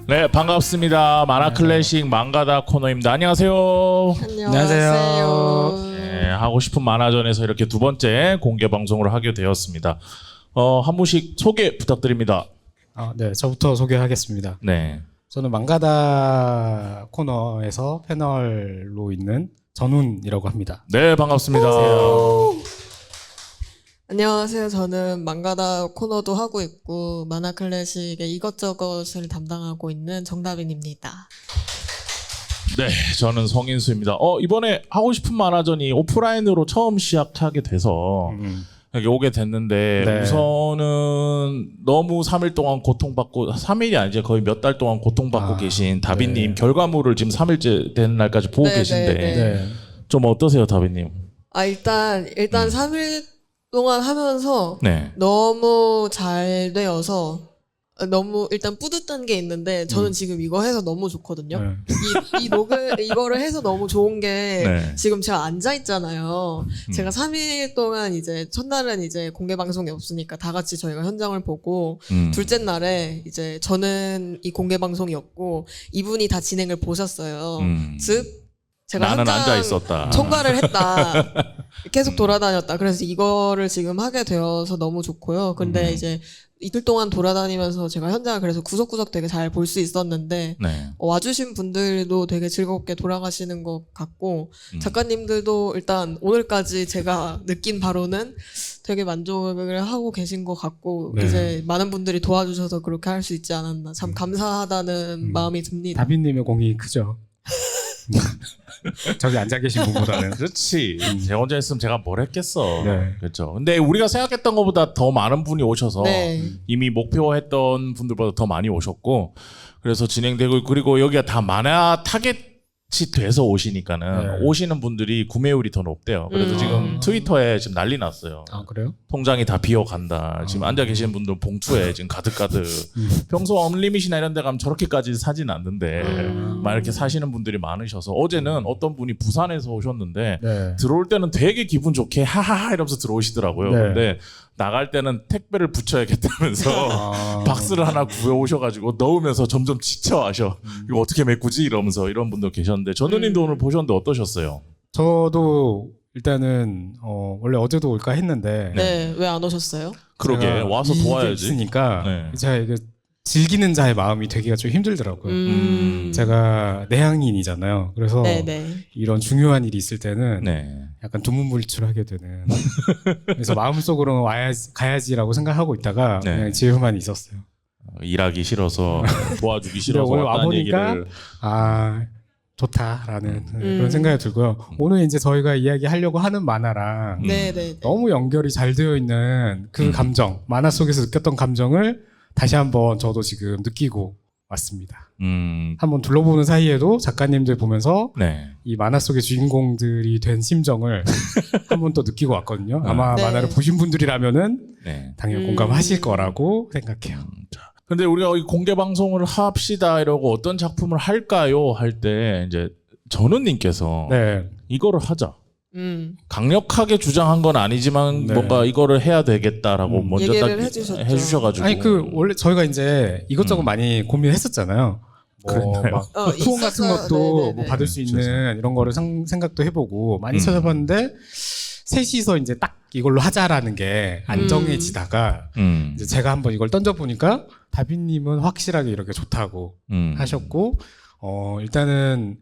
네, 반갑습니다. 만화클래식 망가다 코너입니다. 안녕하세요. 안녕하세요. 네, 하고 싶은 만화전에서 이렇게 두 번째 공개 방송을 하게 되었습니다. 한 분씩 소개 부탁드립니다. 네, 저부터 소개하겠습니다. 네. 저는 망가다 코너에서 패널로 있는 전훈이라고 합니다. 네, 반갑습니다. 안녕하세요. 저는 망가다 코너도 하고 있고 만화클래식의 이것저것을 담당하고 있는 정다빈입니다. 네, 저는 성인수입니다. 이번에 하고 싶은 만화전이 오프라인으로 처음 시작하게 돼서 여기 오게 됐는데 네. 우선은 너무 3일 동안 고통받고 3일이 아니지 거의 몇 달 동안 고통받고 계신 다빈님 네. 결과물을 지금 3일째 되는 날까지 보고 네, 계신데 네, 네. 좀 어떠세요, 다빈님? 일단 3일 동안 하면서 네. 너무 잘 되어서 너무 일단 뿌듯한 게 있는데 저는 지금 이거 해서 너무 좋거든요. 네. 이거를 해서 너무 좋은 게 네. 지금 제가 앉아 있잖아요. 제가 3일 동안 이제 첫날은 이제 공개 방송이 없으니까 다 같이 저희가 현장을 보고 둘째 날에 이제 저는 이 공개 방송이었고 이분이 다 진행을 보셨어요. 즉 제가 나는 현장 앉아 있었다. 총괄을 했다. 계속 돌아다녔다. 그래서 이거를 지금 하게 되어서 너무 좋고요. 근데 이제 이틀 동안 돌아다니면서 제가 현장을 그래서 구석구석 되게 잘 볼 수 있었는데 네. 와주신 분들도 되게 즐겁게 돌아가시는 것 같고 작가님들도 일단 오늘까지 제가 느낀 바로는 되게 만족을 하고 계신 것 같고 네. 이제 많은 분들이 도와주셔서 그렇게 할 수 있지 않았나 참 감사하다는 마음이 듭니다. 다빈님의 공이 크죠. 저기 앉아 계신 분보다는. 그렇지. 제 혼자 했으면 제가 뭘 했겠어. 네. 그렇죠. 근데 우리가 생각했던 것보다 더 많은 분이 오셔서 네. 이미 목표했던 분들보다 더 많이 오셨고 그래서 진행되고 그리고 여기가 다 만화 타겟이 돼서 오시니까는 네. 오시는 분들이 구매율이 더 높대요. 그래서 지금 트위터에 지금 난리 났어요. 그래요? 통장이 다 비어간다. 지금 앉아 계시는 분들 봉투에 지금 가득가득. 평소 언리밋이나 이런 데 가면 저렇게까지 사진 않는데 막 이렇게 사시는 분들이 많으셔서 어제는 어떤 분이 부산에서 오셨는데 네. 들어올 때는 되게 기분 좋게 하하하 이러면서 들어오시더라고요. 네. 근데 나갈 때는 택배를 붙여야겠다면서 박스를 하나 구해오셔가지고 넣으면서 점점 지쳐하셔. 이거 어떻게 메꾸지? 이러면서 이런 분도 계셨는데 전우님도 오늘 보셨는데 어떠셨어요? 저도 일단은 원래 어제도 올까 했는데 네, 왜 안 오셨어요? 그러게 제가 와서 이게 도와야지. 있으니까 네. 제가 이게 즐기는 자의 마음이 되기가 좀 힘들더라고요. 제가 내향인이잖아요. 그래서 네네. 이런 중요한 일이 있을 때는 네. 약간 두문불출하게 되는. 그래서 마음속으로는 가야지라고 생각하고 있다가 네. 그냥 집에만 있었어요. 일하기 싫어서 도와주기 싫어서 오늘 왔다는 와보니까 얘기를 좋다라는 그런 생각이 들고요. 오늘 이제 저희가 이야기하려고 하는 만화랑 네네. 너무 연결이 잘 되어 있는 그 감정, 만화 속에서 느꼈던 감정을 다시 한번 저도 지금 느끼고 왔습니다. 한번 둘러보는 사이에도 작가님들 보면서 네. 이 만화 속의 주인공들이 된 심정을 한 번 또 느끼고 왔거든요. 아마 네. 만화를 보신 분들이라면은 네. 당연히 공감하실 거라고 생각해요. 근데 우리가 이 공개 방송을 합시다 이러고 어떤 작품을 할까요? 할 때 이제 전우님께서 네. 이거를 하자. 강력하게 주장한 건 아니지만 네. 뭔가 이거를 해야 되겠다라고 먼저 딱 얘기를 해주셨죠. 해주셔가지고. 아니 원래 저희가 이제 이것저것 많이 고민했었잖아요. 그랬나요? 막 후원 같은 있었어요. 것도 네네네. 뭐 받을 수 있는 이런 거를 생각도 해보고 많이 찾아봤는데 셋이서 이제 딱 이걸로 하자라는 게 안 정해지다가 이제 제가 한번 이걸 던져보니까 다빈님은 확실하게 이렇게 좋다고 하셨고 일단은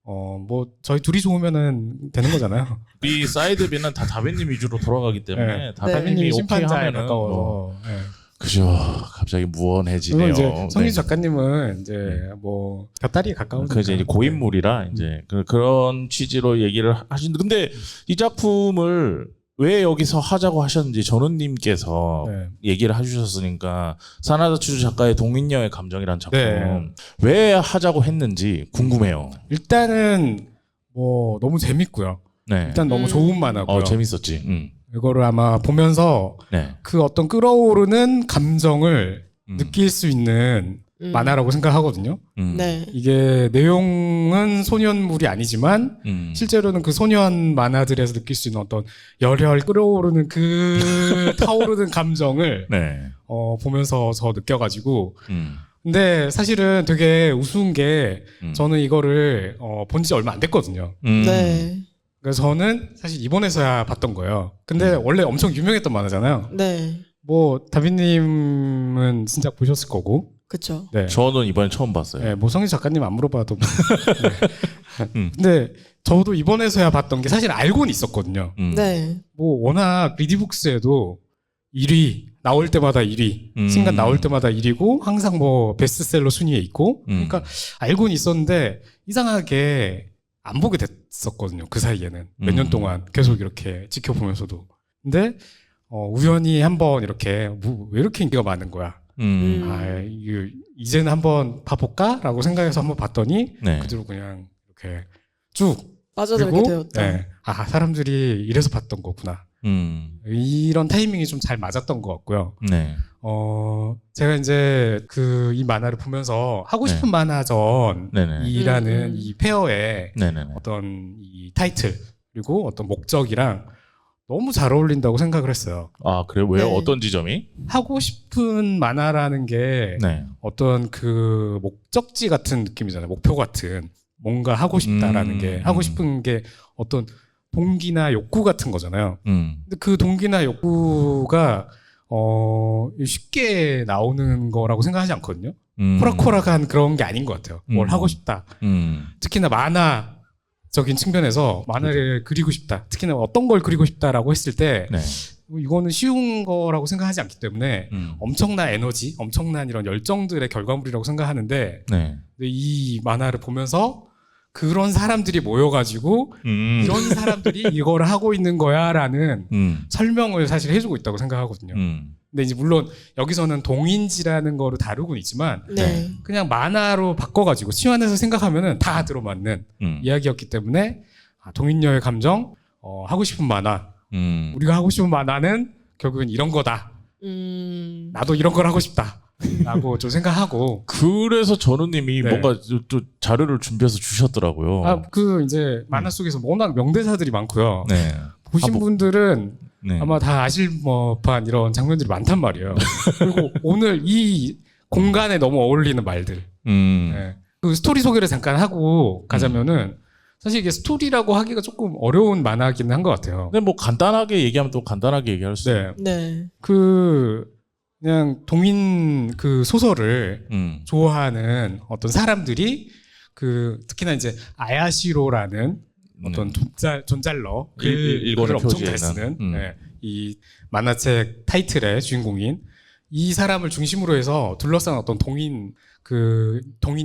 뭐 저희 둘이 좋으면은 되는 거잖아요. 우리 사이드비는 다 다빈님 위주로 돌아가기 때문에 네. 다빈님이 다빈님이 오케이 심판자에 하면은 가까워서. 뭐 네. 그죠. 갑자기 그리고 무언해지네요. 이제 성민 네. 작가님은 이제 뭐 곁다리에 가까운. 그 이제 고인물이라 이제 그런 취지로 얘기를 하시는데 근데 이 작품을 왜 여기서 하자고 하셨는지 전우님께서 네. 얘기를 해주셨으니까 사나다 추주 작가의 동인녀의 감정이라는 작품 네. 왜 하자고 했는지 궁금해요. 일단은 뭐 너무 재밌고요. 네. 일단 너무 좋은 만화고요. 재밌었지. 이거를 아마 보면서 네. 그 어떤 끌어오르는 감정을 느낄 수 있는 만화라고 생각하거든요. 네. 이게 내용은 소년물이 아니지만 실제로는 그 소년 만화들에서 느낄 수 있는 어떤 열혈 끌어오르는 그 타오르는 감정을 네. 보면서 저 느껴가지고 근데 사실은 되게 우스운 게 저는 이거를 본 지 얼마 안 됐거든요. 네. 그래서 저는 사실 이번에서야 봤던 거예요. 근데 원래 엄청 유명했던 만화잖아요. 네. 뭐 다빈님은 진짜 보셨을 거고. 그쵸. 네. 저는 이번에 처음 봤어요. 네, 뭐 성희 작가님 안 물어봐도. 네. 근데 저도 이번에서야 봤던 게 사실 알고는 있었거든요. 네. 뭐 워낙 리디북스에도 1위 나올 때마다 1위, 신간 나올 때마다 1위고 항상 뭐 베스트셀러 순위에 있고. 그러니까 알고는 있었는데 이상하게 안 보게 됐었거든요. 그 사이에는 몇 년 동안 계속 이렇게 지켜보면서도. 근데 우연히 한번 이렇게 왜 이렇게 인기가 많은 거야? 이제는 한번 봐볼까라고 생각해서 한번 봤더니 네. 그대로 그냥 이렇게 쭉 빠져들게 그리고 되었다. 네, 사람들이 이래서 봤던 거구나. 이런 타이밍이 좀 잘 맞았던 것 같고요. 네. 제가 이제 이 만화를 보면서 하고 싶은 만화전이라는 이 페어의 네네네. 어떤 이 타이틀 그리고 어떤 목적이랑 너무 잘 어울린다고 생각을 했어요. 아, 그래요? 왜요? 네. 어떤 지점이? 하고 싶은 만화라는 게 네. 어떤 그 목적지 같은 느낌이잖아요. 목표 같은 뭔가 하고 싶다라는 게 하고 싶은 게 어떤 동기나 욕구 같은 거잖아요. 근데 그 동기나 욕구가 쉽게 나오는 거라고 생각하지 않거든요. 호락호락한 그런 게 아닌 것 같아요. 뭘 하고 싶다. 특히나 만화적인 측면에서 만화를 그리고 싶다. 특히나 어떤 걸 그리고 싶다라고 했을 때 네. 이거는 쉬운 거라고 생각하지 않기 때문에 엄청난 에너지, 엄청난 이런 열정들의 결과물이라고 생각하는데 네. 근데 이 만화를 보면서 그런 사람들이 모여가지고 이런 사람들이 이걸 하고 있는 거야라는 설명을 사실 해주고 있다고 생각하거든요. 근데 이제 물론 여기서는 동인지라는 거를 다루고는 있지만 네. 그냥 만화로 바꿔가지고 치환해서 생각하면은 다 들어맞는 이야기였기 때문에 동인녀의 감정, 하고 싶은 만화, 우리가 하고 싶은 만화는 결국은 이런 거다. 나도 이런 걸 하고 싶다. 라고 좀 생각하고. 그래서 전우님이 네. 뭔가 또 자료를 준비해서 주셨더라고요. 이제 만화 속에서 워낙 명대사들이 많고요. 네. 보신 분들은 네. 아마 다 아실 법한 이런 장면들이 많단 말이에요. 그리고 오늘 이 공간에 너무 어울리는 말들. 네. 그 스토리 소개를 잠깐 하고 가자면은 사실 이게 스토리라고 하기가 조금 어려운 만화기는 한 것 같아요. 근데 뭐 간단하게 얘기하면 또 간단하게 얘기할 수 있어요. 네. 그냥 동인 그 소설을 좋아하는 어떤 사람들이 특히나 이제 아야시로라는 어떤 존잘러 일본의 엄청 표지에는. 잘 쓰는 이 만화책 타이틀의 주인공인 이 사람을 중심으로 해서 둘러싼 어떤 동인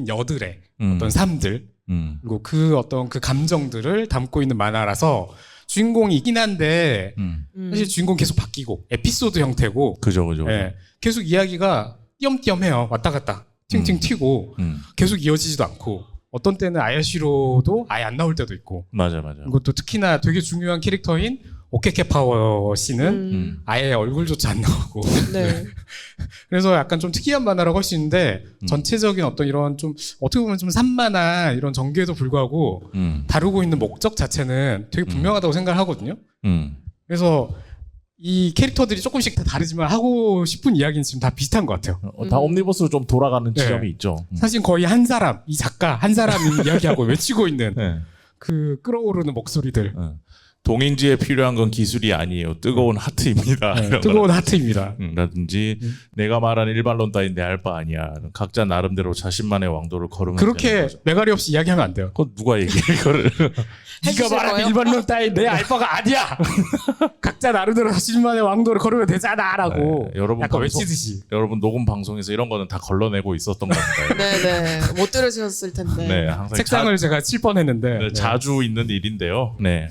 여들의 어떤 삶들 그리고 어떤 그 감정들을 담고 있는 만화라서 주인공이 있긴 한데 사실 주인공 계속 바뀌고 에피소드 형태고 그죠. 예, 계속 이야기가 띄엄띄엄해요. 왔다 갔다 팅팅 튀고 계속 이어지지도 않고 어떤 때는 아야시로도 아예 안 나올 때도 있고 맞아. 그것도 특히나 되게 중요한 캐릭터인 오케케 파워 씨는 아예 얼굴조차 안 나오고 네. 그래서 약간 좀 특이한 만화라고 할 수 있는데 전체적인 어떤 이런 좀 어떻게 보면 좀 산만한 이런 전개에도 불구하고 다루고 있는 목적 자체는 되게 분명하다고 생각을 하거든요. 그래서 이 캐릭터들이 조금씩 다 다르지만 하고 싶은 이야기는 지금 다 비슷한 것 같아요. 다 옴니버스로 좀 돌아가는 네. 지점이 있죠. 사실 거의 한 사람, 이 작가 한 사람이 이야기하고 외치고 있는 네. 그 끌어오르는 목소리들. 동인지에 필요한 건 기술이 아니에요. 뜨거운 하트입니다. 네, 뜨거운 하트입니다. 라든지 내가 말하는 일반론 따윈 내 알 바 아니야. 각자 나름대로 자신만의 왕도를 걸으면 되는 그렇게 거죠. 매가리 없이 이야기하면 안 돼요. 그건 누가 얘기해 이거를. 네가 말하는 일반론 따윈 내 알바가 아니야. 각자 나름대로 자신만의 왕도를 걸으면 되잖아라고. 네, 여러분 약간 방송- 외치듯이. 여러분 녹음 방송에서 이런 거는 다 걸러내고 있었던 겁니다. 네네. 못 들으셨을 텐데. 네, 항상 책상을 제가 칠 뻔했는데. 네, 자주 있는 일인데요. 네.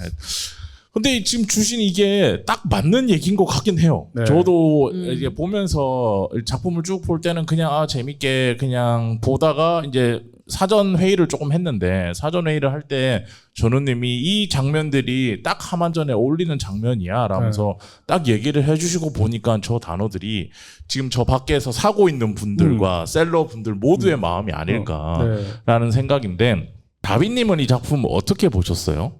근데 지금 주신 이게 딱 맞는 얘기인 것 같긴 해요. 네. 저도 이게 보면서 작품을 쭉 볼 때는 그냥 재밌게 그냥 보다가 이제 사전 회의를 조금 했는데 사전 회의를 할 때 전우님이 이 장면들이 딱 하만전에 어울리는 장면이야 라면서 딱 얘기를 해주시고 보니까 저 단어들이 지금 저 밖에서 사고 있는 분들과 셀러 분들 모두의 마음이 아닐까라는 네. 생각인데 다빈님은 이 작품 어떻게 보셨어요?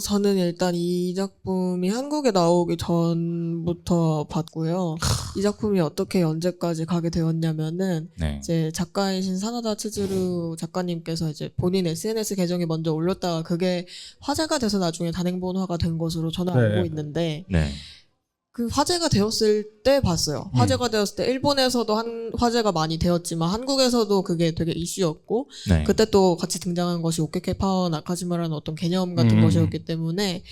저는 일단 이 작품이 한국에 나오기 전부터 봤고요. 이 작품이 어떻게 연재까지 가게 되었냐면은, 네. 이제 작가이신 사나다 치즈루 작가님께서 이제 본인 SNS 계정에 먼저 올렸다가 그게 화제가 돼서 나중에 단행본화가 된 것으로 저는 네. 알고 있는데, 네. 그 화제가 되었을 때 봤어요. 화제가 되었을 때 일본에서도 화제가 많이 되었지만 한국에서도 그게 되게 이슈였고 네. 그때 또 같이 등장한 것이 오케케 파워 나카지마라는 어떤 개념 같은 것이었기 때문에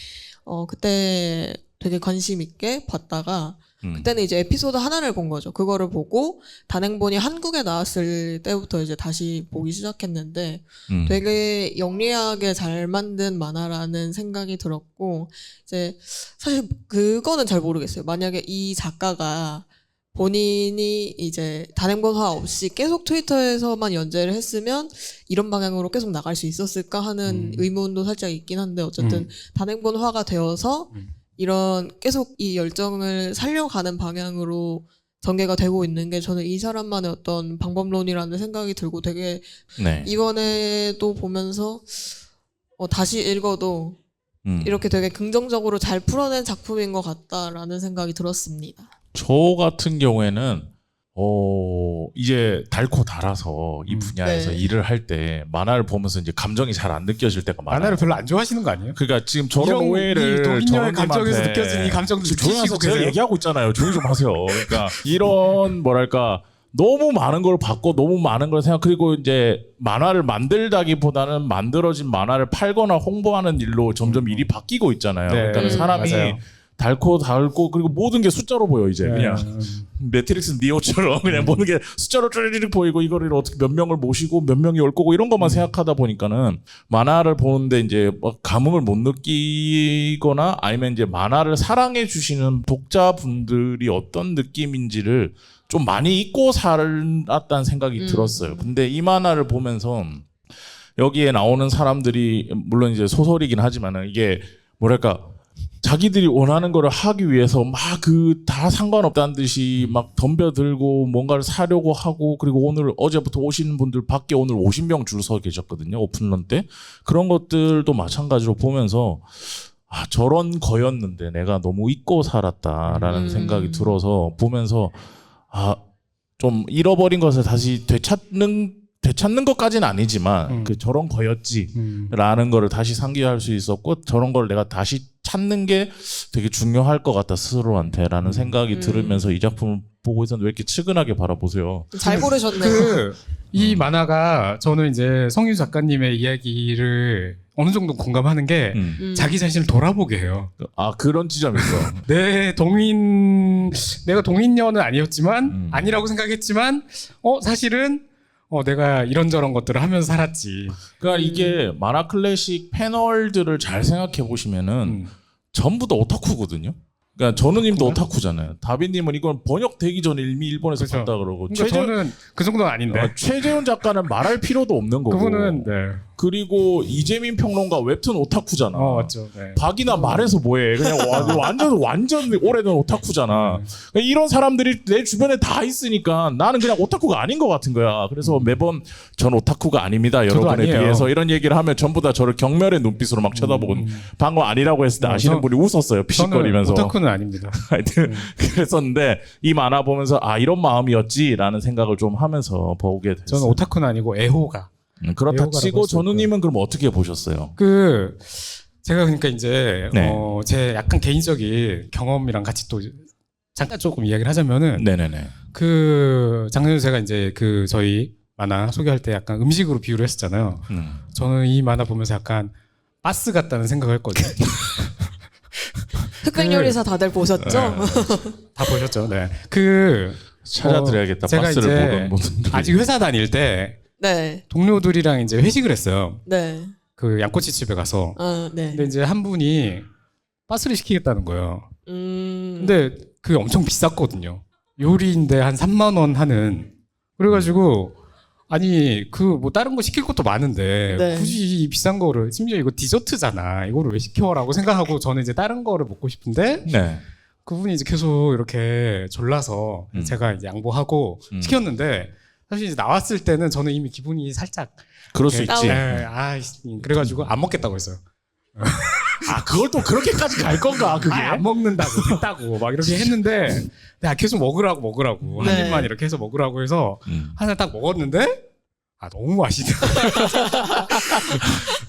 그때 되게 관심 있게 봤다가 그때는 이제 에피소드 하나를 본 거죠. 그거를 보고 단행본이 한국에 나왔을 때부터 이제 다시 보기 시작했는데 되게 영리하게 잘 만든 만화라는 생각이 들었고 이제 사실 그거는 잘 모르겠어요. 만약에 이 작가가 본인이 이제 단행본화 없이 계속 트위터에서만 연재를 했으면 이런 방향으로 계속 나갈 수 있었을까 하는 의문도 살짝 있긴 한데 어쨌든 단행본화가 되어서 이런 계속 이 열정을 살려가는 방향으로 전개가 되고 있는 게 저는 이 사람만의 어떤 방법론이라는 생각이 들고 되게 네. 이번에도 보면서 다시 읽어도 이렇게 되게 긍정적으로 잘 풀어낸 작품인 것 같다라는 생각이 들었습니다. 저 같은 경우에는 이제 닳고 닳아서 이 분야에서 네. 일을 할 때 만화를 보면서 이제 감정이 잘 안 느껴질 때가 많아요. 만화를 별로 안 좋아하시는 거 아니에요? 그러니까 지금 저런 오해를 이 동인녀의 감정에서 저런님한테 느껴지는 이 감정도 지금 조용히 느끼시고 하세요. 제가 계세요? 얘기하고 있잖아요. 조용히 좀 하세요. 그러니까 이런 뭐랄까 너무 많은 걸 받고 너무 많은 걸 생각 그리고 이제 만화를 만들다기보다는 만들어진 만화를 팔거나 홍보하는 일로 점점 일이 바뀌고 있잖아요. 네, 그러니까 사람이 맞아요. 닳고 그리고 모든 게 숫자로 보여 이제 그냥 네. 매트릭스 니오처럼 그냥 모든 게 숫자로 쭈르륵 보이고 이거를 어떻게 몇 명을 모시고 몇 명이 올 거고 이런 것만 생각하다 보니까는 만화를 보는데 이제 막 감흥을 못 느끼거나 아니면 이제 만화를 사랑해 주시는 독자분들이 어떤 느낌인지를 좀 많이 잊고 살았다는 생각이 들었어요. 근데 이 만화를 보면서 여기에 나오는 사람들이 물론 이제 소설이긴 하지만은 이게 뭐랄까 자기들이 원하는 거를 하기 위해서 막 다 상관없다는 듯이 막 덤벼들고 뭔가를 사려고 하고 그리고 오늘 어제부터 오시는 분들 밖에 오늘 50명 줄 서 계셨거든요. 오픈런 때. 그런 것들도 마찬가지로 보면서 저런 거였는데 내가 너무 잊고 살았다라는 생각이 들어서 보면서 좀 잃어버린 것을 다시 되찾는 것까지는 아니지만 저런 거였지라는 거를 다시 상기할 수 있었고 저런 걸 내가 다시 찾는 게 되게 중요할 것 같다 스스로한테라는 생각이 들으면서 이 작품을 보고 있었는데 왜 이렇게 측은하게 바라보세요? 잘 고르셨네요. 이 만화가 저는 이제 성유 작가님의 이야기를 어느 정도 공감하는 게 자기 자신을 돌아보게 해요. 그런 지점이 있어. 내가 동인녀는 아니었지만 아니라고 생각했지만 사실은 내가 이런저런 것들을 하면서 살았지. 그러니까 이게 만화 클래식 패널들을 잘 생각해 보시면은 전부 다 오타쿠거든요. 그러니까 전우님도 오타쿠잖아요. 다비님은 이건 번역되기 전에 이미 일본에서 그렇죠. 봤다 그러고 그러니까 저는 그 정도는 아닌데. 최재훈 작가는 말할 필요도 없는 거고. 그분은 네. 그리고 이재민 평론가 웹툰 오타쿠잖아. 맞죠. 네. 박이나 말해서 뭐해? 그냥 완전 오래된 오타쿠잖아. 그러니까 이런 사람들이 내 주변에 다 있으니까 나는 그냥 오타쿠가 아닌 것 같은 거야. 그래서 매번 전 오타쿠가 아닙니다. 여러분에 아니에요. 비해서 이런 얘기를 하면 전부 다 저를 경멸의 눈빛으로 막 쳐다보고 방금 아니라고 했을 때 아시는 분이 웃었어요. 피식거리면서. 저는 오타쿠는 아닙니다. 하여튼 그랬었는데 이 만화 보면서 이런 마음이었지라는 생각을 좀 하면서 보게 됐어요. 저는 오타쿠는 아니고 애호가. 그렇다 애호가라고 치고 할 수 전우님은 그럼 어떻게 보셨어요? 제가 그러니까 이제 네. 제 약간 개인적인 경험이랑 같이 또 잠깐 조금 이야기를 하자면은 네네네. 작년에 제가 이제 저희 만화 소개할 때 약간 음식으로 비유를 했었잖아요. 저는 이 만화 보면서 약간 바스 같다는 생각을 했거든요. 흑백요리사 다들 보셨죠? 다 보셨죠? 네. 찾아드려야겠다. 제가 바스를 이제 보던 분들이. 아직 회사 다닐 때 네. 동료들이랑 이제 회식을 했어요. 네. 양꼬치 집에 가서. 네. 근데 이제 한 분이 바스를 시키겠다는 거예요. 음. 근데 그게 엄청 비쌌거든요. 요리인데 한 3만 원 하는. 그래가지고 아니 뭐 다른 거 시킬 것도 많은데 네. 굳이 이 비싼 거를 심지어 이거 디저트잖아. 이거를 왜 시켜라고 생각하고 저는 이제 다른 거를 먹고 싶은데 네. 그분이 이제 계속 이렇게 졸라서 제가 이제 양보하고 시켰는데 사실 이제 나왔을 때는 저는 이미 기분이 살짝 그럴 수 이렇게, 있지. 그래가지고 안 먹겠다고 했어요. 아 그걸 또 그렇게까지 갈 건가 그게? 안 먹는다고 됐다고 막 이렇게 했는데 내가 계속 먹으라고 한 네. 입만 이렇게 해서 먹으라고 해서 하나 딱 먹었는데 아 너무 맛있다.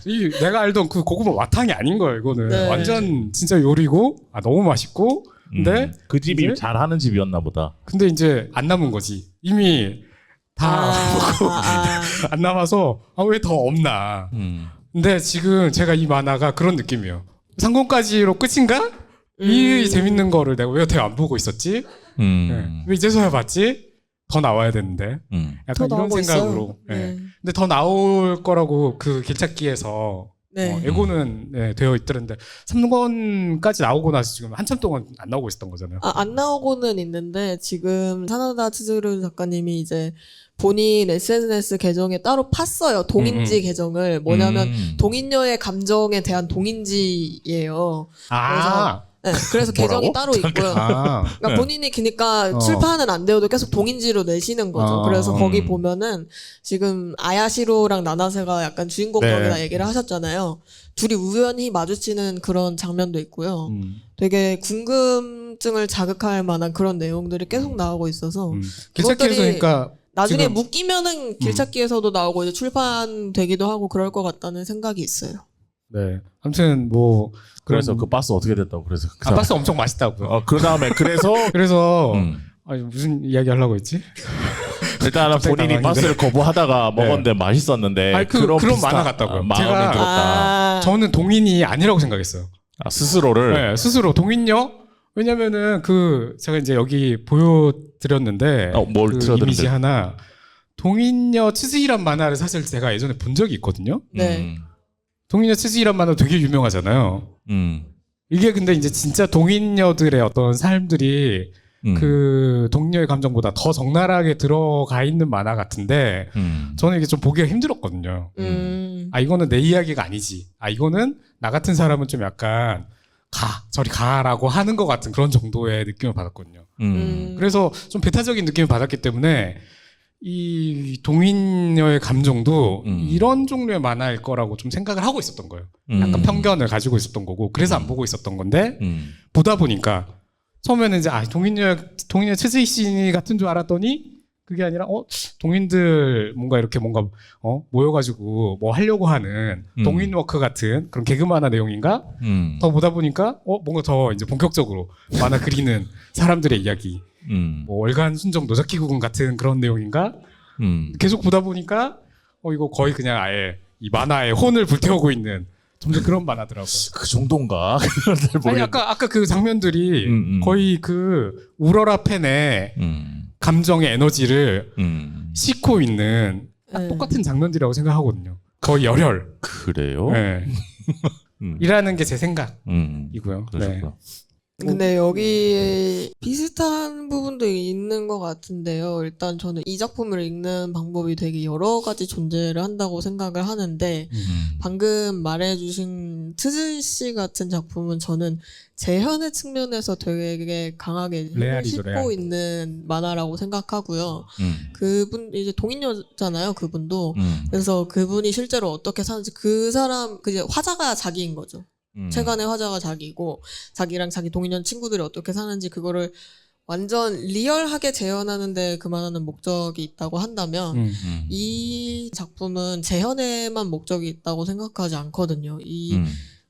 이 내가 알던 그 고구마 와탕이 아닌 거예요. 이거는 네. 완전 진짜 요리고 아 너무 맛있고 근데 그 집이 이제? 잘하는 집이었나 보다. 근데 이제 안 남은 거지. 이미 다 안 남아서 아 왜 더 없나. 근데 지금 제가 이 만화가 그런 느낌이에요. 상권까지로 끝인가? 이 재밌는 거를 내가 왜 여태 안 보고 있었지? 네. 왜 이제서야 봤지? 더 나와야 되는데. 더 약간 이런 나오고 생각으로. 있어요. 네. 네. 근데 더 나올 거라고 그 길찾기에서 네. 예고는 네, 되어 있더랬는데 3권까지 나오고 나서 지금 한참 동안 안 나오고 있었던 거잖아요. 안 나오고는 있는데 지금 사나다 치즈루 작가님이 이제 본인 SNS 계정에 따로 팠어요. 동인지 계정을. 뭐냐면 동인녀의 감정에 대한 동인지예요. 그래서 계정이 따로 있고요. 그러니까 본인이 그러니까 출판은 안 되어도 계속 동인지로 내시는 거죠. 그래서 거기 보면은 지금 아야시로랑 나나세가 약간 주인공 격이다 얘기를 하셨잖아요. 둘이 우연히 마주치는 그런 장면도 있고요. 되게 궁금증을 자극할 만한 그런 내용들이 계속 나오고 있어서 길찾기에서 그러니까 나중에 지금 묶이면은 길찾기에서도 나오고 이제 출판되기도 하고 그럴 것 같다는 생각이 있어요. 네. 아무튼 뭐 그래서 그 바스 어떻게 됐다고 그래서 그 바스 엄청 맛있다고요. 그 다음에 그래서 아니 무슨 이야기 하려고 했지? 일단은 본인이 바스를 거부하다가 먹었는데 맛있었는데 아니, 그런 만화 같다고요. 마음에 제가 들었다. 저는 동인이 아니라고 생각했어요. 스스로를 네, 스스로 동인녀? 왜냐면은 제가 이제 여기 보여드렸는데 뭘 그 틀어드렸는데? 이미지 하나 동인녀 츠즈이란 만화를 사실 제가 예전에 본 적이 있거든요. 네. 동인녀 츠즈이란 만화 되게 유명하잖아요. 이게 근데 이제 진짜 동인녀들의 어떤 삶들이 그 동료의 감정보다 더 적나라하게 들어가 있는 만화 같은데 저는 이게 좀 보기가 힘들었거든요. 아 이거는 내 이야기가 아니지. 아 이거는 나 같은 사람은 좀 약간 저리 가라고 하는 것 같은 그런 정도의 느낌을 받았거든요. 그래서 좀 배타적인 느낌을 받았기 때문에 이 동인녀의 감정도 이런 종류의 만화일 거라고 좀 생각을 하고 있었던 거예요. 약간 편견을 가지고 있었던 거고 그래서 안 보고 있었던 건데 보다 보니까 처음에는 이제 동인녀 츠즈이 씨 같은 줄 알았더니 그게 아니라 동인들 뭔가 모여가지고 뭐 하려고 하는 동인워크 같은 그런 개그 만화 내용인가? 더 보다 보니까 뭔가 더 이제 본격적으로 만화 그리는 사람들의 이야기, 뭐 월간 순정 노자키 구군 같은 그런 내용인가? 계속 보다 보니까 이거 거의 그냥 아예 이 만화에 혼을 불태우고 있는 점점 그런 만화더라고요. 그 정도인가? 아니 아까 그 장면들이 거의 그 우러라 팬의 감정의 에너지를 싣고 있는 딱 똑같은 장면들이라고 생각하거든요. 거의 열혈. 그래요? 네. 이라는 게 제 생각이고요. 네. 근데 여기 비슷한 부분도 있는 것 같은데요. 일단 저는 이 작품을 읽는 방법이 되게 여러 가지 존재를 한다고 생각을 하는데 방금 말해주신 트즈 씨 같은 작품은 저는 재현의 측면에서 되게 강하게 힘을 레알이죠, 싣고 레알. 있는 만화라고 생각하고요. 그분 이제 동인녀잖아요. 그분도. 그래서 그분이 실제로 어떻게 사는지 그 사람 이제 화자가 자기인 거죠. 최간의 화자가 자기고 자기랑 자기 동인년 친구들이 어떻게 사는지 그거를 완전 리얼하게 재현하는데 그만한 목적이 있다고 한다면 이 작품은 재현에만 목적이 있다고 생각하지 않거든요.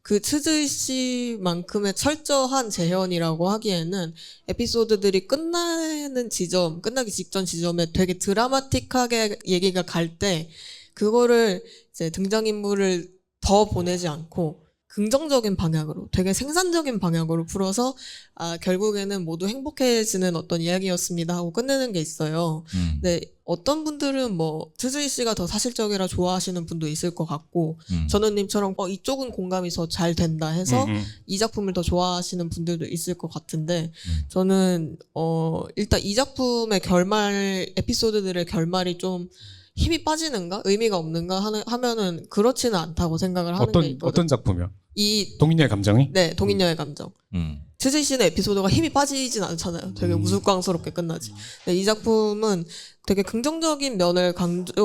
그 츠즈이 씨만큼의 철저한 재현이라고 하기에는 에피소드들이 끝나기 직전 지점에 되게 드라마틱하게 얘기가 갈 때 그거를 이제 등장인물을 더 보내지 않고 긍정적인 방향으로 되게 생산적인 방향으로 풀어서 결국에는 모두 행복해지는 어떤 이야기였습니다 하고 끝내는 게 있어요. 근데 어떤 분들은 뭐 츠즈이 씨가 더 사실적이라 좋아하시는 분도 있을 것 같고 전우님처럼 이쪽은 공감이 더 잘 된다 해서 이 작품을 더 좋아하시는 분들도 있을 것 같은데 저는 일단 이 작품의 결말 에피소드들의 결말이 좀 힘이 빠지는가 의미가 없는가 하면은 그렇지는 않다고 생각을 하는 게 있거든요. 어떤 작품이요? 이 동인녀의 감정이? 네, 동인녀의 감정. 트제시의 에피소드가 힘이 빠지진 않잖아요. 되게 우스꽝스럽게 끝나지. 근데 이 작품은 되게 긍정적인 면을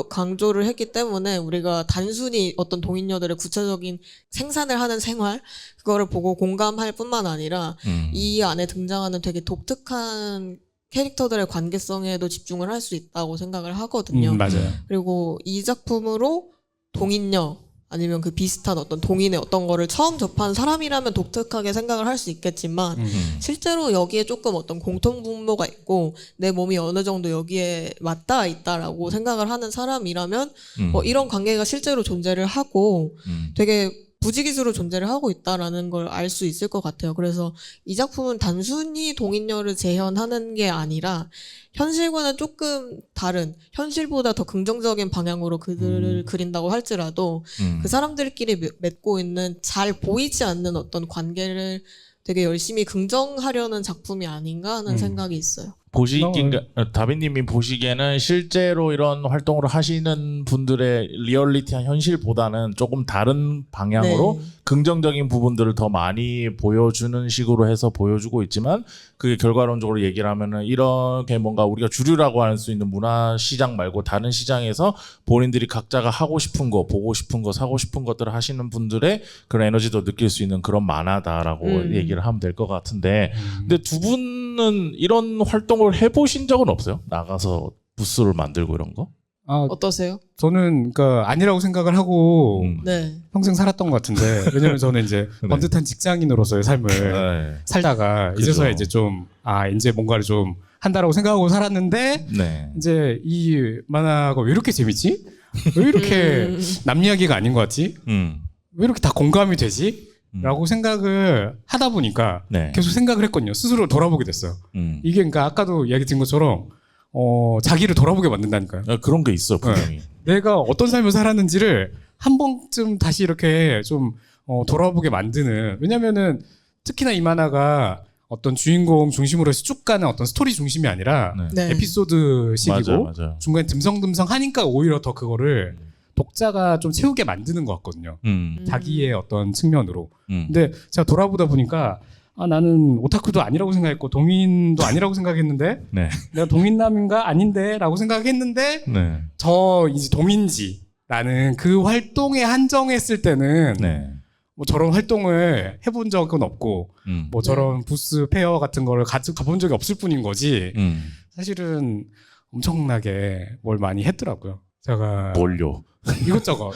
강조를 했기 때문에 우리가 단순히 어떤 동인녀들의 구체적인 생산을 하는 생활 그거를 보고 공감할 뿐만 아니라 이 안에 등장하는 되게 독특한 캐릭터들의 관계성에도 집중을 할 수 있다고 생각을 하거든요. 맞아요. 그리고 이 작품으로 동인녀 아니면 그 비슷한 어떤 동인의 어떤 거를 처음 접한 사람이라면 독특하게 생각을 할 수 있겠지만 실제로 여기에 조금 어떤 공통분모가 있고 내 몸이 어느 정도 여기에 맞닿아 있다라고 생각을 하는 사람이라면 이런 관계가 실제로 존재를 하고 되게 부지기수로 존재를 하고 있다라는 걸 알 수 있을 것 같아요. 그래서 이 작품은 단순히 동인녀를 재현하는 게 아니라 현실과는 조금 다른 현실보다 더 긍정적인 방향으로 그들을 그린다고 할지라도 그 사람들끼리 맺고 있는 잘 보이지 않는 어떤 관계를 되게 열심히 긍정하려는 작품이 아닌가 하는 생각이 있어요. 다빈님이 보시기에는 실제로 이런 활동을 하시는 분들의 리얼리티한 현실보다는 조금 다른 방향으로 네. 긍정적인 부분들을 더 많이 보여주는 식으로 해서 보여주고 있지만 그게 결과론적으로 얘기를 하면은 이렇게 뭔가 우리가 주류라고 할 수 있는 문화 시장 말고 다른 시장에서 본인들이 각자가 하고 싶은 거, 보고 싶은 거, 사고 싶은 것들을 하시는 분들의 그런 에너지도 느낄 수 있는 그런 만화다라고 얘기를 하면 될 것 같은데 근데 두 분은 이런 활동을 해보신 적은 없어요? 나가서 부스를 만들고 이런 거? 어떠세요? 저는 그러니까 아니라고 생각을 하고 네. 평생 살았던 것 같은데 왜냐면 저는 이제 네. 번듯한 직장인으로서의 삶을 네. 살다가 그죠. 이제서야 이제 좀 이제 뭔가를 좀 한다라고 생각하고 살았는데 네. 이제 이 만화가 왜 이렇게 재밌지? 왜 이렇게 남 이야기가 아닌 것 같지? 왜 이렇게 다 공감이 되지? 라고 생각을 하다 보니까 네. 계속 생각을 했거든요. 스스로 돌아보게 됐어요. 이게 그러니까 아까도 이야기 드린 것처럼 자기를 돌아보게 만든다니까요. 그런 게 있어 분명히. 내가 어떤 삶을 살았는지를 한 번쯤 다시 이렇게 좀 돌아보게 만드는. 왜냐면은 특히나 이 만화가 어떤 주인공 중심으로 해서 쭉 가는 어떤 스토리 중심이 아니라 네. 에피소드식이고 맞아. 중간에 듬성듬성 하니까 오히려 더 그거를 독자가 좀 채우게 만드는 것 같거든요. 자기의 어떤 측면으로. 근데 제가 돌아보다 보니까 나는 오타쿠도 아니라고 생각했고 동인도 아니라고 생각했는데 네. 내가 동인남인가 아닌데 라고 생각했는데 네. 저 이제 동인지라는 그 활동에 한정했을 때는 네. 뭐 저런 활동을 해본 적은 없고 뭐 저런 부스 페어 같은 거를 가본 적이 없을 뿐인 거지 사실은 엄청나게 뭘 많이 했더라고요. 제가 뭘요? 이것저것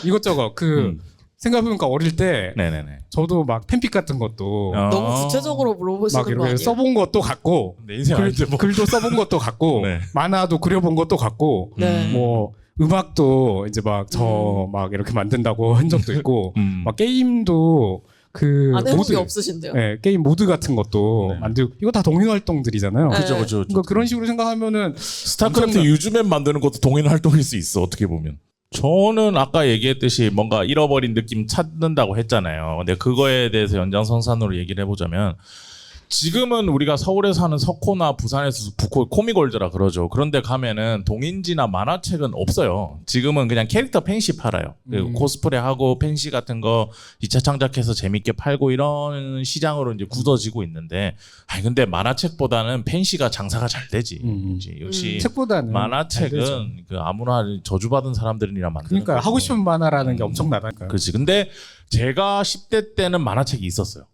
생각해보니까 어릴 때 네네네. 저도 막 팬픽 같은 것도 너무 구체적으로 물어보시는 막 거 이렇게 아니에요? 써본 것도 같고 내 인생 아닌데 뭐. 글도 써본 것도 같고 네. 만화도 그려본 것도 같고 네. 뭐 음악도 이제 막 막 이렇게 만든다고 한 적도 있고 막 게임도 그 안 해본 모드 게 없으신데요? 네, 게임 모드 같은 것도 네. 만들고 이거 다 동인 활동들이잖아요. 네. 그죠. 그러니까 그런 식으로 생각하면은 스타크래프트 유즈맵 만드는 것도 동인 활동일 수 있어 어떻게 보면. 저는 아까 얘기했듯이 뭔가 잃어버린 느낌 찾는다고 했잖아요. 근데 그거에 대해서 연장선상으로 얘기를 해보자면 지금은 우리가 서울에 사는 석호나 부산에서 북호 코미골드라 그러죠. 그런데 가면은 동인지나 만화책은 없어요. 지금은 그냥 캐릭터 펜시 팔아요. 그리고 코스프레하고 펜시 같은 거 2차 창작해서 재밌게 팔고 이런 시장으로 이제 굳어지고 있는데 근데 만화책보다는 펜시가 장사가 잘 되지. 역시 책보다는 잘 되죠. 만화책은 그 아무나 저주받은 사람들이라 만드는 그러니까 거고. 하고 싶은 만화라는 게 엄청나다니까요. 그렇지. 근데 제가 10대 때는 만화책이 있었어요.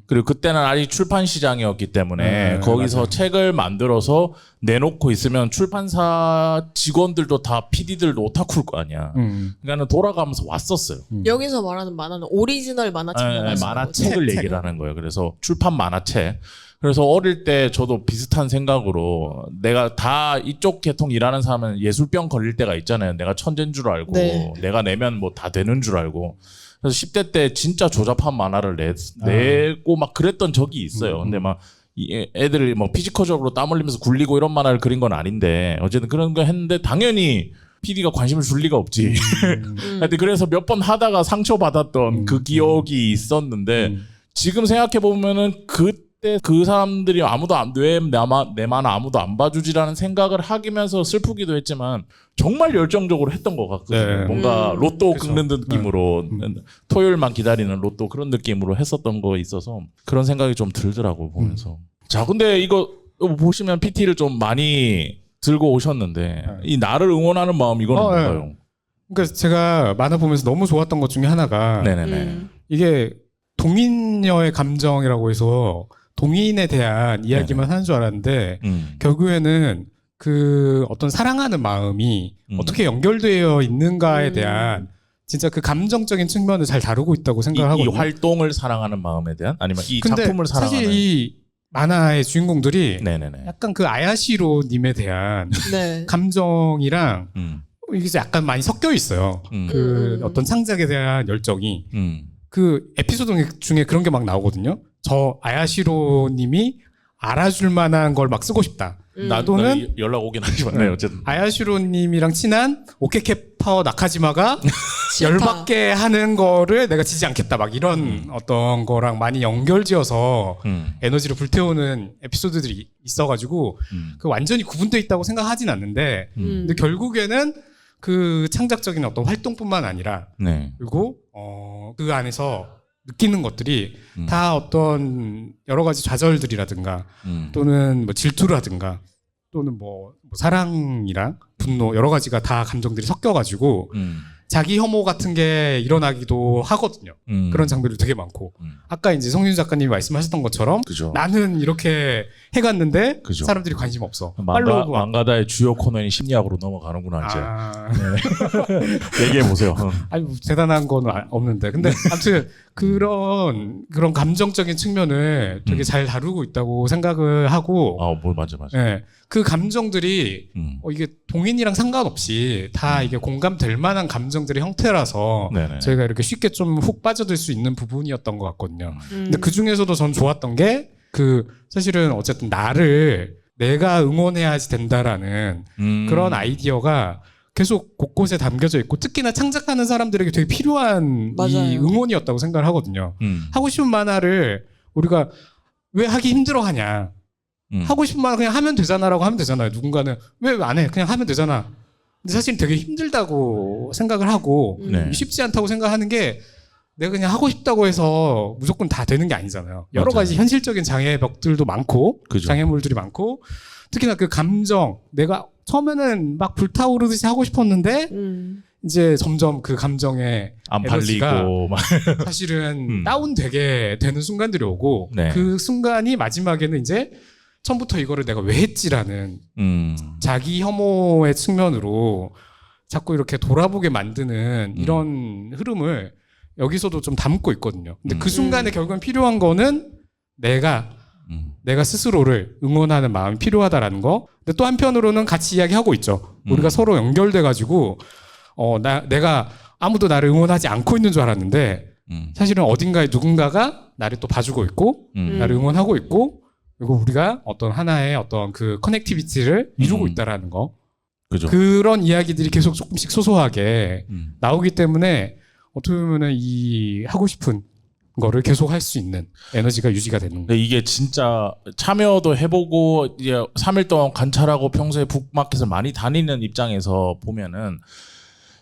그리고 그때는 아직 출판 시장이었기 때문에 거기서 맞아요. 책을 만들어서 내놓고 있으면 출판사 직원들도 다 PD들도 오타쿠일 거 아니야. 그러니까 돌아가면서 왔었어요. 여기서 말하는 만화는 오리지널 만화책 만화책을 얘기를 하는 거예요. 그래서 출판 만화책. 그래서 어릴 때 저도 비슷한 생각으로 내가 다 이쪽 계통 일하는 사람은 예술병 걸릴 때가 있잖아요. 내가 천재인 줄 알고 네. 내가 내면 뭐 다 되는 줄 알고. 그래서 10대 때 진짜 조잡한 만화를 내고 막 그랬던 적이 있어요. 근데 막 이 애들이 뭐 피지컬적으로 땀 흘리면서 굴리고 이런 만화를 그린 건 아닌데 어쨌든 그런 거 했는데 당연히 PD가 관심을 줄 리가 없지. 하여튼 그래서 몇 번 하다가 상처받았던 그 기억이 있었는데 지금 생각해 보면은 그때 그 사람들이 왜 내만 아무도 안 봐주지라는 생각을 하면서 슬프기도 했지만 정말 열정적으로 했던 것 같거든요. 네. 뭔가 로또 그쵸. 긁는 느낌으로 토요일만 기다리는 로또 그런 느낌으로 했었던 거 있어서 그런 생각이 좀 들더라고요 보면서. 자, 근데 이거 보시면 PT를 좀 많이 들고 오셨는데 이 나를 응원하는 마음 이거는 뭔가요? 그러니까 제가 만화 보면서 너무 좋았던 것 중에 하나가 네네네. 이게 동인녀의 감정이라고 해서 동인에 대한 이야기만 하는 줄 알았는데 결국에는 그 어떤 사랑하는 마음이 어떻게 연결되어 있는가에 대한 진짜 그 감정적인 측면을 잘 다루고 있다고 생각을 이 하거든요. 활동을 사랑하는 마음에 대한 아니면 이 근데 작품을 사랑하는. 사실 이 만화의 주인공들이 네네네. 약간 그 아야시로님에 대한 네. 감정이랑 음. 이게 약간 많이 섞여 있어요. 그 어떤 창작에 대한 열정이. 그 에피소드 중에 그런 게 막 나오거든요. 저 아야시로님이 알아줄 만한 걸 막 쓰고 싶다. 또는 연락 오긴 하지만 네, 어쨌든. 아야시로님이랑 친한 오케케파워 나카지마가 열받게 하는 거를 내가 지지 않겠다. 막 이런 어떤 거랑 많이 연결지어서 에너지를 불태우는 에피소드들이 있어가지고 그 완전히 구분되어 있다고 생각하진 않는데 근데 결국에는 그 창작적인 어떤 활동뿐만 아니라 네. 그리고 그 안에서 느끼는 것들이 다 어떤 여러 가지 좌절들이라든가 또는 뭐 질투라든가 또는 뭐 사랑이랑 분노 여러 가지가 다 감정들이 섞여가지고 자기 혐오 같은 게 일어나기도 하거든요. 그런 장면도 되게 많고 아까 이제 성윤 작가님이 말씀하셨던 것처럼 그죠. 나는 이렇게 해갔는데 그죠. 사람들이 관심 없어. 팔로우도 막- 망가다의 주요 코너인 심리학으로 넘어가는구나 이제. 아, 얘기해 보세요. 아니 뭐 대단한 건 없는데 근데 아무튼 그런 감정적인 측면을 되게 잘 다루고 있다고 생각을 하고 뭐 맞아. 예, 그 감정들이 이게 동인이랑 상관없이 다 이게 공감될 만한 감정들의 형태라서 네네. 저희가 이렇게 쉽게 좀 훅 빠져들 수 있는 부분이었던 것 같거든요. 근데 그 중에서도 전 좋았던 게 그 사실은 어쨌든 나를 내가 응원해야지 된다라는 그런 아이디어가 계속 곳곳에 담겨져 있고 특히나 창작하는 사람들에게 되게 필요한 이 맞아요. 응원이었다고 생각을 하거든요. 하고 싶은 만화를 우리가 왜 하기 힘들어 하냐. 하고 싶은 만화 그냥 하면 되잖아라고 하면 되잖아요. 누군가는 왜 안 해? 그냥 하면 되잖아. 근데 사실 되게 힘들다고 생각을 하고 네. 쉽지 않다고 생각하는 게 내가 그냥 하고 싶다고 해서 무조건 다 되는 게 아니잖아요. 여러 맞아요. 가지 현실적인 장애벽들도 많고 그죠. 장애물들이 많고 특히나 그 감정 내가 처음에는 막 불타오르듯이 하고 싶었는데 이제 점점 그 감정에 안 에너지가 팔리고 막. 사실은 다운되게 되는 순간들이 오고 네. 그 순간이 마지막에는 이제 처음부터 이거를 내가 왜 했지라는 자기 혐오의 측면으로 자꾸 이렇게 돌아보게 만드는 이런 흐름을 여기서도 좀 담고 있거든요. 근데 그 순간에 결국엔 필요한 거는 내가 스스로를 응원하는 마음이 필요하다라는 거. 근데 또 한편으로는 같이 이야기하고 있죠. 우리가 서로 연결돼가지고 내가 아무도 나를 응원하지 않고 있는 줄 알았는데 사실은 어딘가에 누군가가 나를 또 봐주고 있고 나를 응원하고 있고 그리고 우리가 어떤 하나의 어떤 그 커넥티비티를 이루고 있다라는 거. 그죠. 그런 이야기들이 계속 조금씩 소소하게 나오기 때문에 어떻게 보면은 이 하고 싶은 거를 계속 할 수 있는 에너지가 유지가 되는 거예요. 근데 이게 진짜 참여도 해보고 이제 3일 동안 관찰하고 평소에 북마켓을 많이 다니는 입장에서 보면은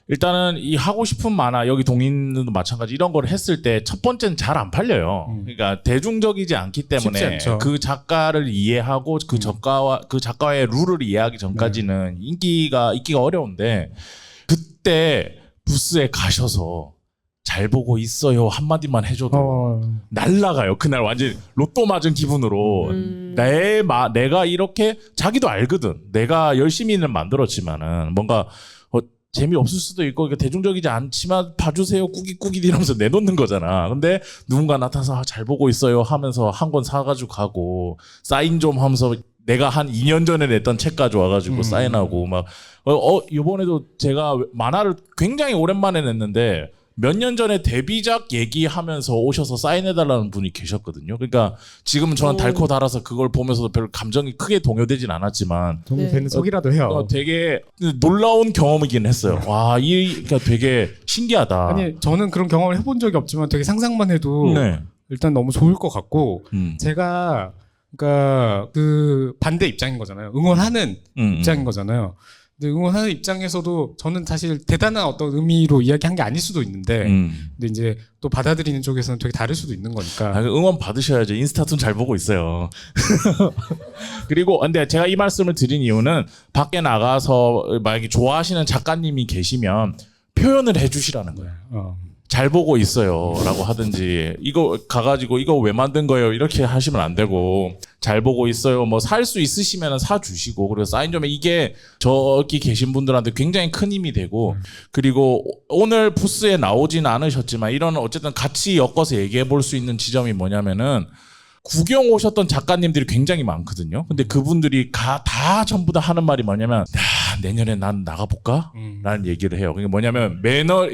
일단은 이 하고 싶은 만화 여기 동인도 마찬가지 이런 걸 했을 때 첫 번째는 잘 안 팔려요. 그러니까 대중적이지 않기 때문에 쉽지 않죠. 그 작가를 이해하고 그 작가의 룰을 이해하기 전까지는 인기가 있기가 어려운데 그때 부스에 가셔서 잘 보고 있어요 한마디만 해줘도 날라가요. 그날 완전 로또 맞은 기분으로 내가 이렇게 자기도 알거든. 내가 열심히는 만들었지만은 뭔가 재미없을 수도 있고 대중적이지 않지만 봐주세요 꾸깃꾸깃 이러면서 내놓는 거잖아. 근데 누군가 나타나서 잘 보고 있어요 하면서 한 권 사가지고 가고 사인 좀 하면서 내가 한 2년 전에 냈던 책 가져와가지고 사인하고 막 이번에도 제가 만화를 굉장히 오랜만에 냈는데 몇 년 전에 데뷔작 얘기하면서 오셔서 사인해달라는 분이 계셨거든요. 그러니까 지금은 저는 달코 달아서 그걸 보면서도 별 감정이 크게 동요되진 않았지만 도움이 되는 속이라도 해요. 되게 놀라운 경험이긴 했어요. 와, 그러니까 되게 신기하다. 아니 저는 그런 경험을 해본 적이 없지만 되게 상상만 해도 네. 일단 너무 좋을 것 같고 음. 제가 그러니까 그 반대 입장인 거잖아요. 응원하는 입장인 거잖아요. 근데 응원하는 입장에서도 저는 사실 대단한 어떤 의미로 이야기한 게 아닐 수도 있는데 근데 이제 또 받아들이는 쪽에서는 되게 다를 수도 있는 거니까. 아, 응원 받으셔야죠. 인스타툰 잘 보고 있어요. 그리고 근데 제가 이 말씀을 드린 이유는 밖에 나가서 만약에 좋아하시는 작가님이 계시면 표현을 해주시라는 거예요. 잘 보고 있어요라고 하든지 이거 가가지고 이거 왜 만든 거예요 이렇게 하시면 안 되고 잘 보고 있어요 뭐 살 수 있으시면 사 주시고 그리고 사인 좀 이게 저기 계신 분들한테 굉장히 큰 힘이 되고 그리고 오늘 부스에 나오진 않으셨지만 이런 어쨌든 같이 엮어서 얘기해 볼 수 있는 지점이 뭐냐면은 구경 오셨던 작가님들이 굉장히 많거든요. 근데 그분들이 다 전부 다 하는 말이 뭐냐면 야, 내년에 난 나가볼까? 라는 얘기를 해요. 그게 뭐냐면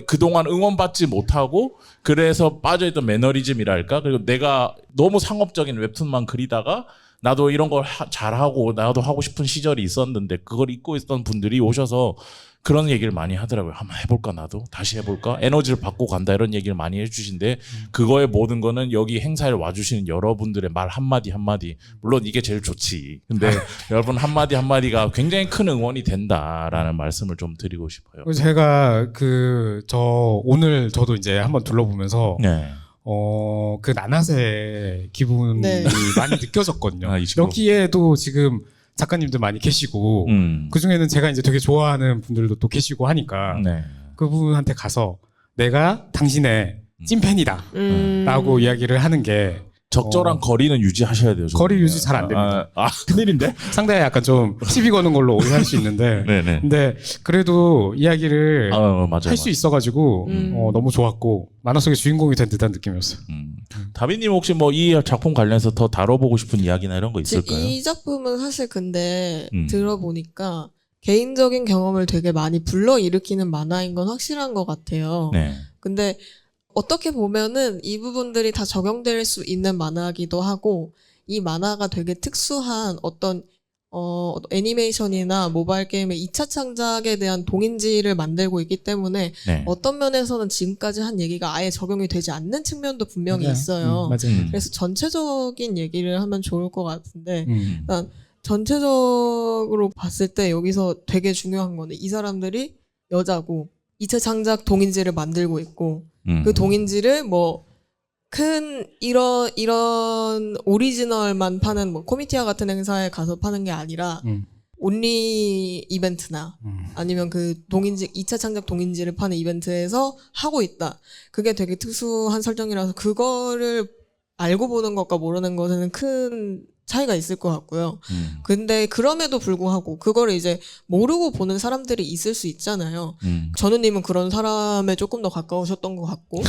그동안 응원받지 못하고 그래서 빠져있던 매너리즘이랄까? 그리고 내가 너무 상업적인 웹툰만 그리다가 나도 이런 걸 잘하고 나도 하고 싶은 시절이 있었는데 그걸 잊고 있던 분들이 오셔서 그런 얘기를 많이 하더라고요. 한번 해볼까 나도? 다시 해볼까? 에너지를 받고 간다 이런 얘기를 많이 해주신데 그거의 모든 거는 여기 행사에 와주시는 여러분들의 말 한마디 한마디 물론 이게 제일 좋지. 근데 여러분 한마디 한마디가 굉장히 큰 응원이 된다라는 말씀을 좀 드리고 싶어요. 제가 오늘 저도 이제 한번 둘러보면서 네. 그 나나세 기분이 네. 많이 느껴졌거든요. 아, 이 친구. 여기에도 지금 작가님들 많이 계시고 그 중에는 제가 이제 되게 좋아하는 분들도 또 계시고 하니까 네. 그분한테 가서 내가 당신의 찐팬이다 라고 이야기를 하는 게 적절한 거리는 유지하셔야 돼요. 거리 유지 잘 안 됩니다. 큰일인데? 상당히 약간 좀 시비 거는 걸로 오해할 수 있는데 네네. 근데 그래도 이야기를 맞아요. 할 수 있어가지고 너무 좋았고 만화 속의 주인공이 된 듯한 느낌이었어요. 다비님 혹시 뭐 이 작품 관련해서 더 다뤄보고 싶은 이야기나 이런 거 있을까요? 이 작품은 사실 근데 들어보니까 개인적인 경험을 되게 많이 불러일으키는 만화인 건 확실한 것 같아요. 네. 근데 어떻게 보면은 이 부분들이 다 적용될 수 있는 만화이기도 하고 이 만화가 되게 특수한 어떤 애니메이션이나 모바일 게임의 2차 창작에 대한 동인지를 만들고 있기 때문에 네. 어떤 면에서는 지금까지 한 얘기가 아예 적용이 되지 않는 측면도 분명히 맞아요. 있어요. 맞아요. 그래서 전체적인 얘기를 하면 좋을 것 같은데 음. 전체적으로 봤을 때 여기서 되게 중요한 거는 이 사람들이 여자고 2차 창작 동인지를 만들고 있고 그 동인지를 뭐 큰 이런 오리지널만 파는 뭐 코미티아 같은 행사에 가서 파는 게 아니라 온리 이벤트나 아니면 그 동인지 2차 창작 동인지를 파는 이벤트에서 하고 있다. 그게 되게 특수한 설정이라서 그거를 알고 보는 것과 모르는 것에는 큰 차이가 있을 것 같고요. 근데 그럼에도 불구하고 그거를 이제 모르고 보는 사람들이 있을 수 있잖아요. 전우님은 그런 사람에 조금 더 가까우셨던 것 같고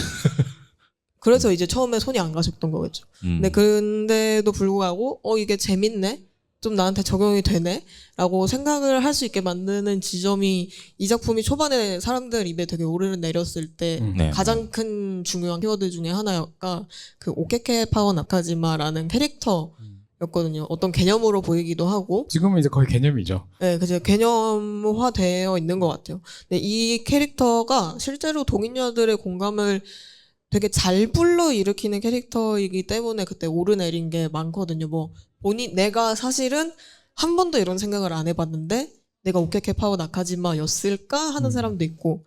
그래서 이제 처음에 손이 안 가셨던 거겠죠. 근데도 불구하고 이게 재밌네? 좀 나한테 적용이 되네? 라고 생각을 할 수 있게 만드는 지점이 이 작품이 초반에 사람들 입에 되게 오르내렸을 때 네. 가장 큰 중요한 키워드 중에 하나가 그 오케케 파워 나카지마라는 캐릭터였거든요. 어떤 개념으로 보이기도 하고 지금은 이제 거의 개념이죠. 네, 그죠. 개념화되어 있는 것 같아요. 근데 이 캐릭터가 실제로 동인녀들의 공감을 되게 잘 불러일으키는 캐릭터이기 때문에 그때 오르내린 게 많거든요. 뭐 내가 사실은 한 번도 이런 생각을 안 해봤는데 내가 오케케 파워 나카지마였을까 하는 사람도 있고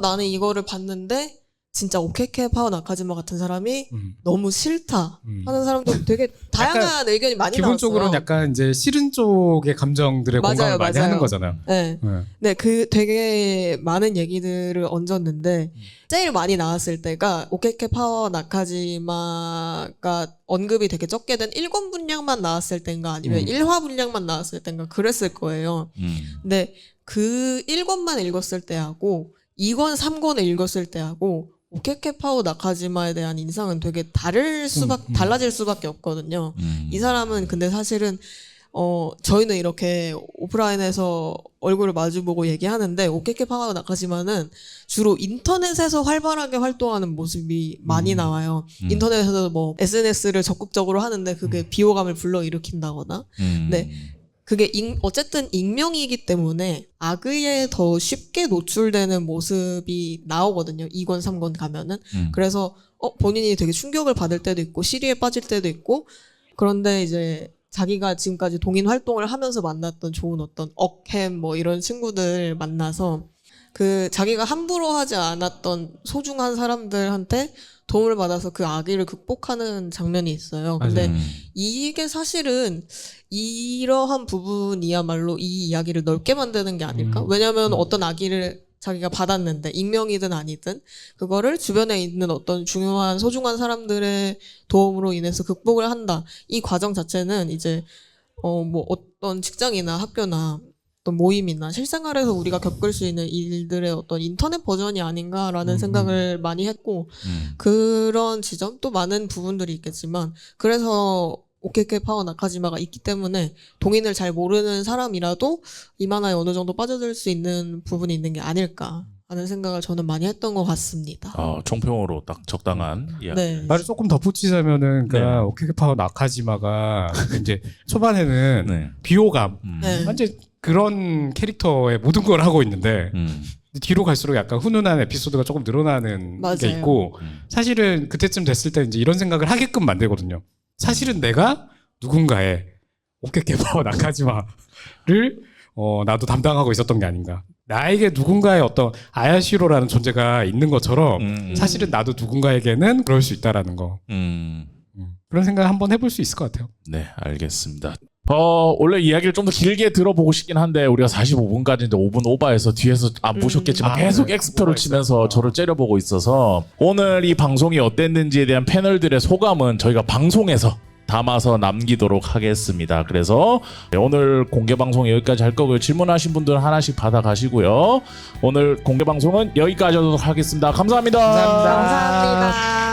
나는 이거를 봤는데 진짜 오케케 파워 나카지마 같은 사람이 너무 싫다 하는 사람도 되게 다양한 의견이 많이 기본적으로는 나왔어요. 약간 이제 싫은 쪽의 감정들의 맞아요, 공감을 많이 맞아요. 하는 거잖아요. 네. 네, 그 되게 많은 얘기들을 얹었는데 제일 많이 나왔을 때가 오케케 파워 나카지마가 언급이 되게 적게 된 1권 분량만 나왔을 때인가 아니면 1화 분량만 나왔을 때인가 그랬을 거예요. 근데 그 1권만 읽었을 때하고 2권, 3권을 읽었을 때하고 오케케 파워 나카지마에 대한 인상은 되게 달라질 수밖에 없거든요. 이 사람은 근데 사실은 저희는 이렇게 오프라인에서 얼굴을 마주보고 얘기하는데 오케케 파워 나카지마는 주로 인터넷에서 활발하게 활동하는 모습이 많이 나와요. 인터넷에서 뭐 SNS를 적극적으로 하는데 그게 비호감을 불러일으킨다거나. 근데 그게 어쨌든 익명이기 때문에 악의에 더 쉽게 노출되는 모습이 나오거든요. 2권, 3권 가면은. 그래서 본인이 되게 충격을 받을 때도 있고 시리에 빠질 때도 있고 그런데 이제 자기가 지금까지 동인 활동을 하면서 만났던 좋은 어떤 억햄 뭐 이런 친구들 만나서 그 자기가 함부로 하지 않았던 소중한 사람들한테 도움을 받아서 그 악의를 극복하는 장면이 있어요. 근데 이게 사실은 이러한 부분이야말로 이 이야기를 넓게 만드는 게 아닐까? 왜냐하면 어떤 악의를 자기가 받았는데 익명이든 아니든 그거를 주변에 있는 어떤 중요한 소중한 사람들의 도움으로 인해서 극복을 한다. 이 과정 자체는 이제 뭐 어떤 직장이나 학교나 어떤 모임이나 실생활에서 우리가 겪을 수 있는 일들의 어떤 인터넷 버전이 아닌가라는 생각을 많이 했고 그런 지점 또 많은 부분들이 있겠지만 그래서 오케케 파워 나카지마가 있기 때문에 동인을 잘 모르는 사람이라도 이만화에 어느 정도 빠져들 수 있는 부분이 있는 게 아닐까 하는 생각을 저는 많이 했던 것 같습니다. 총평으로 딱 적당한 이야기. 네. 말을 조금 덧붙이자면은 그러니까 네. 오케케 파워 나카지마가 이제 초반에는 네. 비호감 네. 완전 그런 캐릭터의 모든 걸 하고 있는데 음. 뒤로 갈수록 약간 훈훈한 에피소드가 조금 늘어나는 맞아요. 게 있고 사실은 그때쯤 됐을 때 이제 이런 생각을 하게끔 만들거든요. 사실은 내가 누군가의 오케케 파워 나카지마를 나도 담당하고 있었던 게 아닌가. 나에게 누군가의 어떤 아야시로라는 존재가 있는 것처럼 사실은 나도 누군가에게는 그럴 수 있다라는 거. 그런 생각을 한번 해볼 수 있을 것 같아요. 네, 알겠습니다. 원래 이야기를 좀 더 길게 들어보고 싶긴 한데 우리가 45분까지 이제 5분 오버해서 뒤에서 안 보셨겠지만 계속 네. 엑스표를 치면서 저를 째려보고 있어서 오늘 이 방송이 어땠는지에 대한 패널들의 소감은 저희가 방송에서 담아서 남기도록 하겠습니다. 그래서 오늘 공개 방송 여기까지 할 거고요. 질문하신 분들 하나씩 받아가시고요. 오늘 공개 방송은 여기까지 하도록 하겠습니다. 감사합니다. 감사합니다. 감사합니다.